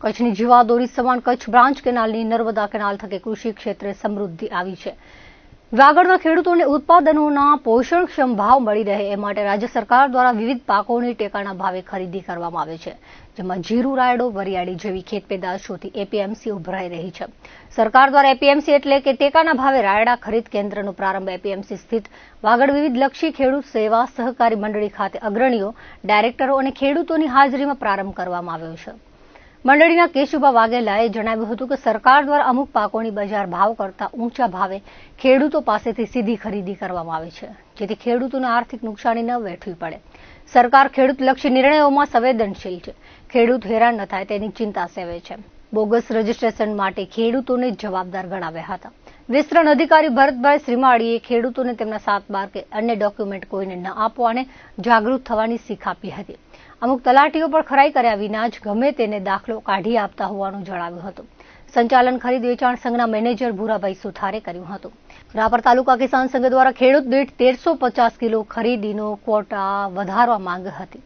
કચ્છની જીવાદોરી સમાન કચ્છ બ્રાન્ચ કેનાલની નર્મદા કેનાલ થકી કૃષિ ક્ષેત્રે સમૃદ્ધિ આવી છે। વાગડના ખેડૂતોને ઉત્પાદનોના પોષણક્ષમ ભાવ મળી રહે એ માટે રાજ્ય સરકાર દ્વારા વિવિધ પાકોની ટેકાના ભાવે ખરીદી કરવામાં આવે છે, જેમાં જીરું, રાયડો, વરિયાળી જેવી ખેત પેદાશોથી એપીએમસી ઉભરાઈ રહી છે। સરકાર દ્વારા એપીએમસી એટલે કે ટેકાના ભાવે રાયડા ખરીદ કેન્દ્રનો પ્રારંભ એપીએમસી સ્થિત વાગડ વિવિધલક્ષી ખેડૂત સેવા સહકારી મંડળી ખાતે અગ્રણીઓ, ડાયરેક્ટરો અને ખેડૂતોની હાજરીમાં પ્રારંભ કરવામાં આવ્યો છે। મંડળીના કેશુભા વાઘેલાએ જણાવ્યું હતું કે સરકાર દ્વારા અમુક પાકોની બજાર ભાવ કરતાં ઊંચા ભાવે ખેડૂતો પાસેથી સીધી ખરીદી કરવામાં આવે છે, જેથી ખેડૂતોને આર્થિક નુકસાની ન વેઠવી પડે। સરકાર ખેડૂતલક્ષી નિર્ણયોમાં સંવેદનશીલ છે, ખેડૂત હેરાન ન થાય તેની ચિંતા સેવે છે। બોગસ રજીસ્ટ્રેશન માટે ખેડૂતોને જવાબદાર ગણાવ્યા હતા। વિસ્તરણ અધિકારી ભરતભાઈ શ્રીમાળીએ ખેડૂતોને તેમના 7-12 કે અન્ય ડોક્યુમેન્ટ કોઈને ન આપવા અને જાગૃત થવાની શીખ આપી હતી। અમુક તલાટીઓ પર ખરાઈ કર્યા વિના જ ગમે તેને દાખલો કાઢી આપતા હોવાનું જણાવ્યું હતું। સંચાલન ખરીદ વેચાણ સંઘના મેનેજર ભૂરાભાઈ સુથારે કર્યું હતું। રાપર તાલુકા કિસાન સંઘ દ્વારા ખેડૂત દીઠ 1350 કિલો ખરીદીનો ક્વોટા વધારવા માંગ હતી।